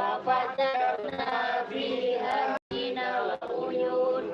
وفجرنا فيها من العيون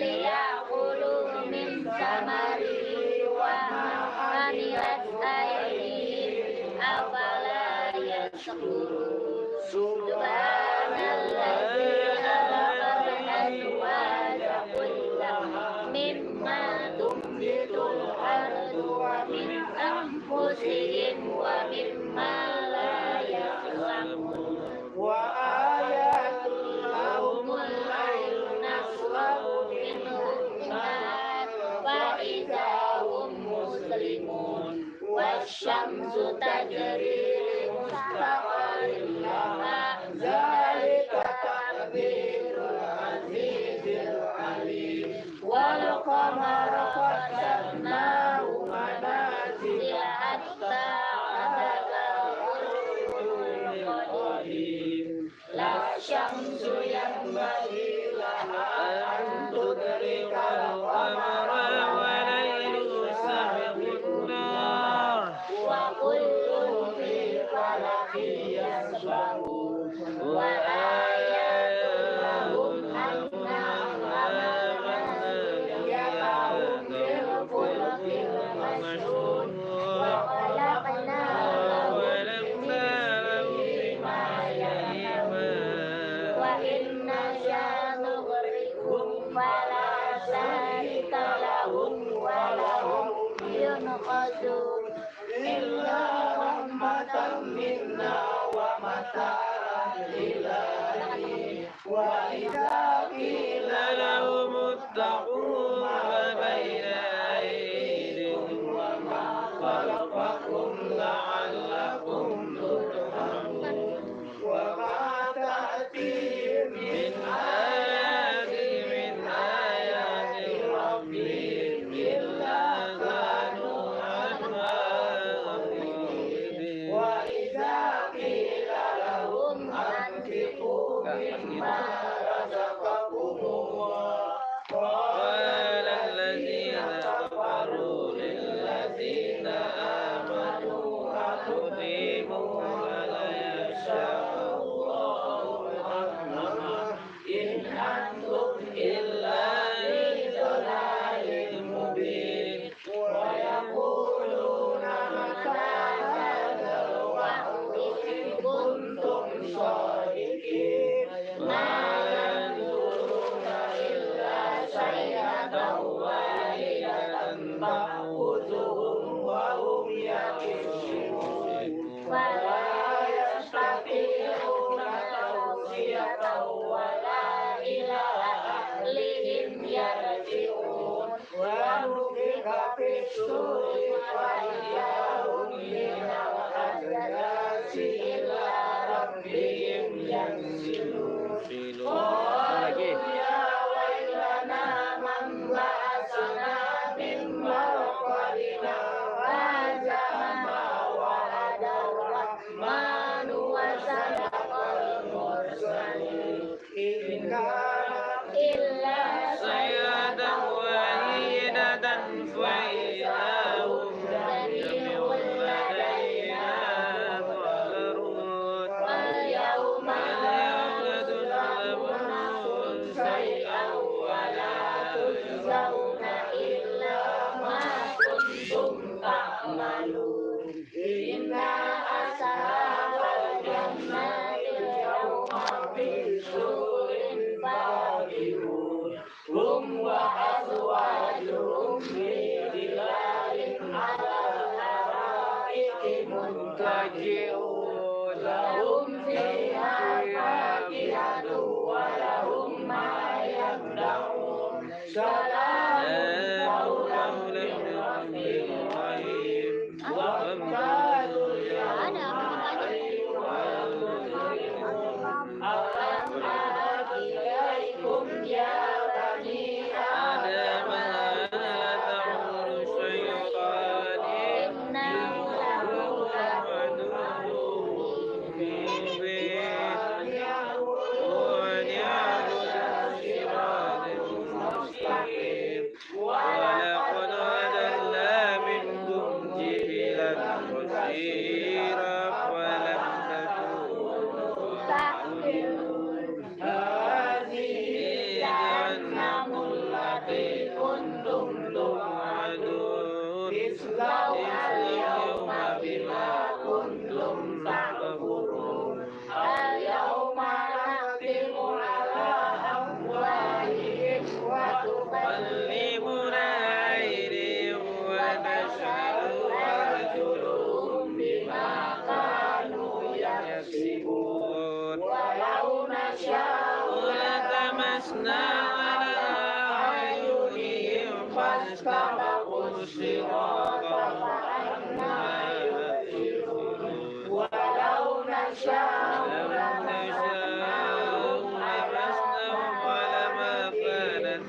ليأكلوا من ثمره وعملت أيديهم أفلا يشكرون سبحان الذي خلق الأزواج كلها مما تنبت الأرض ومن أنفسهم ومما لا يعلمون وآيات لهم الليل نسلك منه النهار فإذا هم مسلمون والشمس تجري لمستقر لها ذلك تقدير العزيز العليم والقمر قدرناه منازل حتى عاد القديم لا شمس ينبغي لها أن تدرك القمر والليل سابق النهار وكل في فلك يسبحون وآيات لهم أنا يقعون في الفلك المشحون وخلقنا لهم ما يعلمون وإن نشأ نغرقهم فلا شريك لهم ولهم ينقذون إلا رحمة منا ومتاعا إلى حين وإذا قيل لهم اتقوا ما بين أيديكم وما خلفكم لعلكم ترحمون وما تأتيهم من آيات ربهم إلا كانوا عنها غافلين وإذا قيل لهم أنفقوا مما رزقكم الله قال الذين كفروا للذين آمنوا أنطعموا ولا يشاء الله رحمه إن أنتم إلا في ضلال مبين ويقولون متى هذا الوعد إن كنتم صادقين ما ينظرون إلا صيحة واحدة تأخذهم وهم يخرجون فلا يستطيعون توصية ولا إلى أهلهم يرجعون ونفخ في الصور فإذا هم من الأجداث إلى ربهم ينسلون قالوا يا ويلنا من بعثنا من مرقدنا هذا ما وعد الرحمن وصدق المرسلين إن كانت إلا صيحة واحدة فإذا هم جميع لدينا محضرون اليوم لا تظلمون شيئا ولا تجزون إلا ما كنتم تعملون إنا أصحاب الجنة اليوم في سرور فاكهون هم وأزواجهم في ظلال على الأرائك متكئون لهم فيها فاكهة ولهم ما يدعون سلام قولا من رب رحيم وامتازوا اليوم أيها المجرمون ألم آت إليكم يا بني آدم لا تعبدوا الشيطان إنه لكم عدو مبين وأن يعبدوا الصراط المستقيم يعقلون هذه جهنم التي كنتم توعدون اصلوها اليوم بما كنتم تكفرون اليوم نختم على أفواههم وتكلمنا أيديهم ونشهد أرجلهم بما كانوا يكسبون ولو نشاء لطمسنا على أعينهم فاستبقوا الصراط فأنى يبصرون ولو نشاء لمسناهم ولما كانت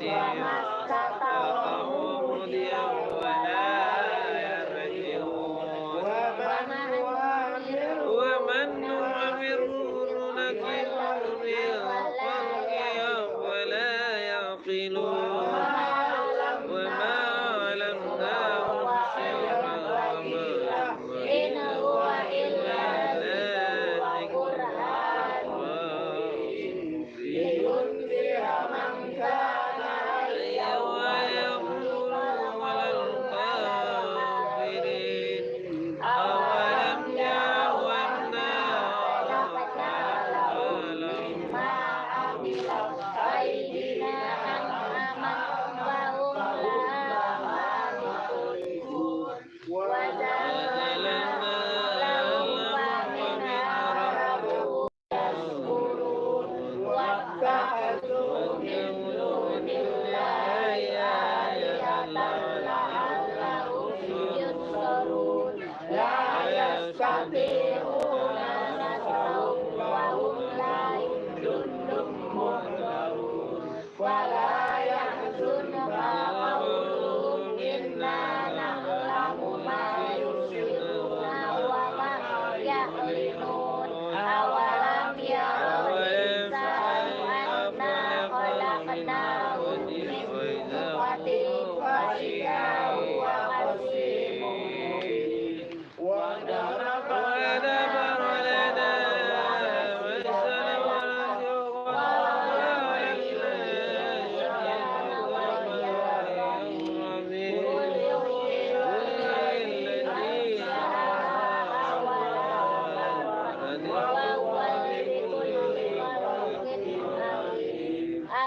موديا ولا يرجعون ومن نعمره نكره في الخلق ولا يعقلون وما علمناهم شيئا إن هو إلا قرآن لينذر من كان حيا ويقول على الكافرين أولم يروا أنا خلقنا ما عملت أيدينا أنعاما فهم لها مالكون وجعلنا لهم ومنها ربهم يشكرون واتخذوا من دون الله آلهة لعلهم ينصرون لا يستطيعون نصرهم وهم لا جند مهتدون ولا يحزنك قولهم إنا نعلم ما يسرون وما يعلنون أولم يروا الإنسان أنا خلقناه من نطفة فإذا هو خصيم مبين وضرب لنا مثلا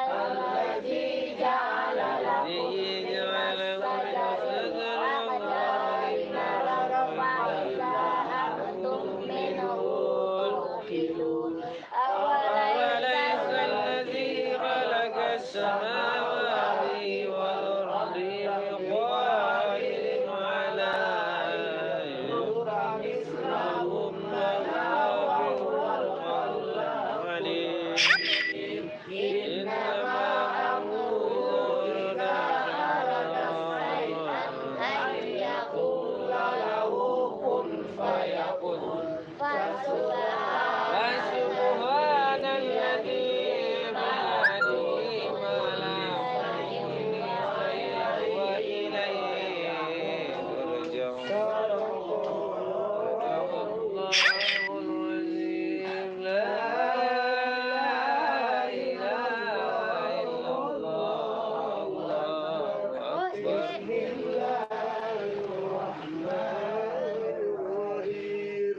الذي جعل لكم أوليس الذي خلق السماوات والأرض بقادر على أن يخلق مثلهم وهو الخلاق العليم إنما أمره أن يقول له كن فيكون فسبحان الذي بيده ملكوت وإليه ترجعون صدق الله العظيم لا إله إلا الله الله أكبر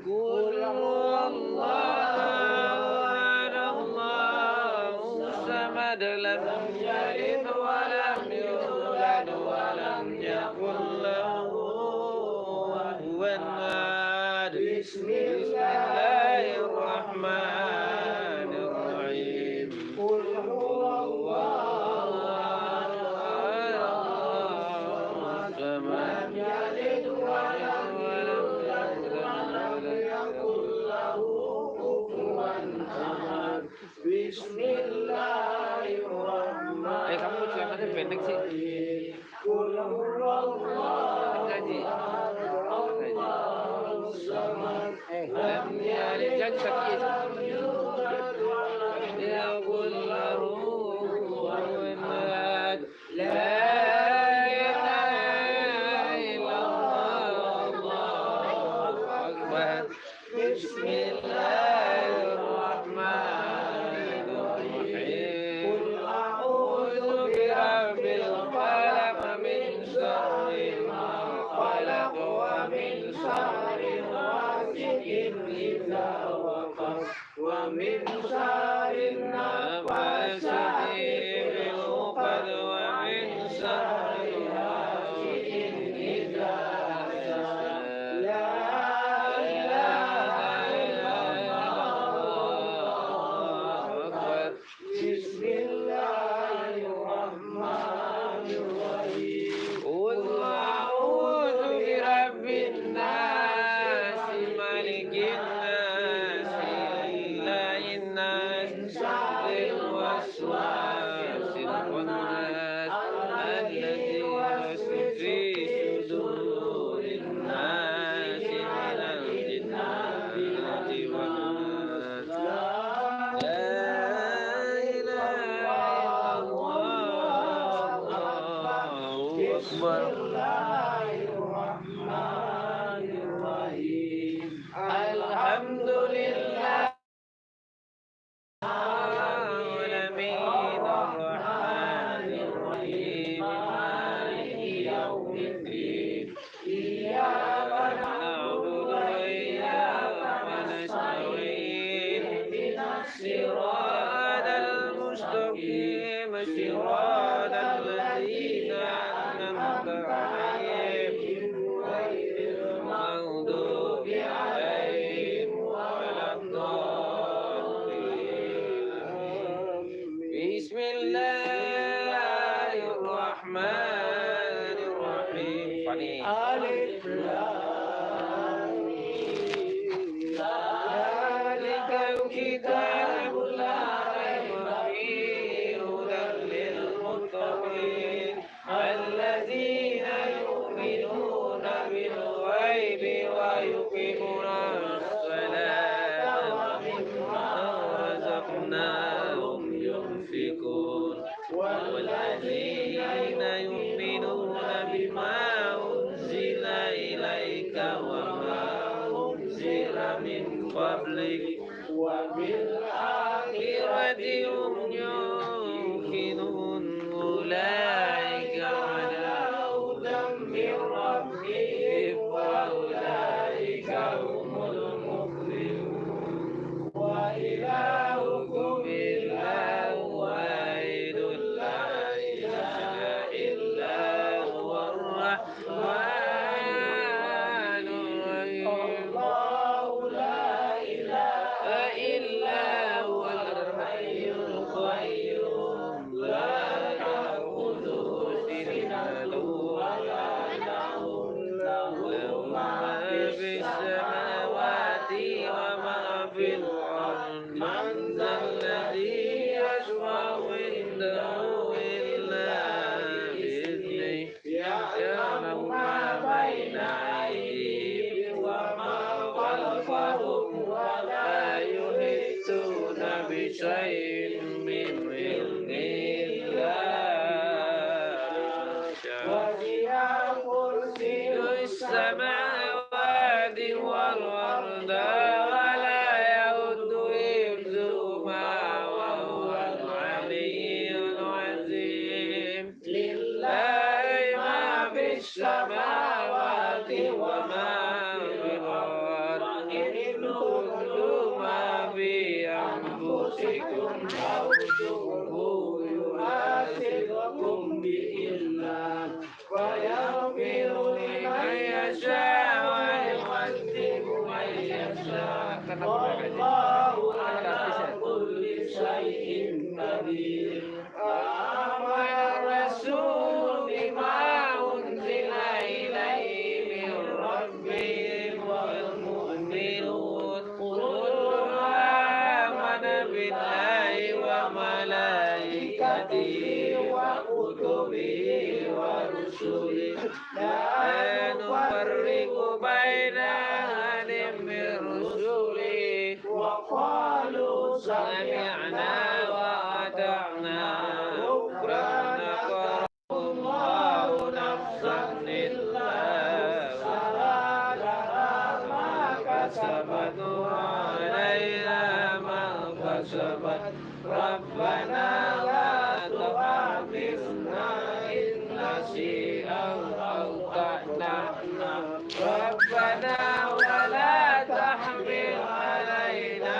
قل هو الله أحد الله الصمد لم يلد ولم يولد ولم يكن له كفوا أحد بسم الله الرحمن الرحيم قل هو الله أحد الله الصمد لم يلد ولم يولد ولم يكن له كفوا أحد بسم الله الرحمن kamu ceramahnya pendek sih. قل هو الله Ngaji. الصمد لم يلد jangan sakit. يقل له كفوا أحد لا إله إلا الله الله أكبر بسم الله الرحمن ومن شر النفاثات في العقد ومن شر حاسد إذا حسد لا إله إلا الله بسم الله الرحمن الرحيم قل أعوذ برب الناس ملك الناس إله الناس شر الوسواس الخناس الذي يوسوس في صدور الناس من الجنة والناس لا إله إلا الله أكبر الرحمن الرحيم الحمد لله العالمين الرحمن الرحيم مالك يوم الدين إياك نعبد وإياك نستعين اهدنا الصراط المستقيم صراط الذين أنعمت عليهم غير المغضوب عليهم ولا الضالين بسم الله الرحمن الرحيم ألف لام ميم ذلك الكتاب لا ريب فيه هدى للمتقين الذين يؤمنون بالغيب ويقيمون الصلاة ومما رزقناهم ينفقون والذين يؤمنون بما أنزل إليك وما أنزل من قبلك وبالآخرة هم يوقنون أولئك على هدى من ربهم وأولئك هم المفلحون وإلهكم إله واحد لا إله إلا هو الرحمن الرحيم الله لا إله إلا هو الحي القيوم لا تأخذه سنة ولا نوم له ما في السماوات وما في الأرض من ذا الذي يشفع عنده إلا بإذنه يعلم ما بين أيديهم وما خلفهم ولا يحيطون بشيء من علمه إلا وسع كرسيه السماوات والأرض ولا يؤود حفظهما وهو العلي العظيم لله ما في السماوات وما في الأرض إن تبدوا ما في أنفسكم أو تخفوه يحاسبكم به الله ويغفر لمن يشاء ويعذب من يشاء والله على كل شيء قدير آمن الرسول بما أنزل إليه من ربه والمؤمنون كل آمن بالله وملائكته وكتبه ورسله لا نفرق بين أحد من رسله وقالوا سمعنا وأطعنا غفرانك الله نفسا إلا وسعها ما كسبت وعليها ما كسبت ربنا لا تؤاخذنا إن نسينا أو أخطأنا ربنا ولا تحمل علينا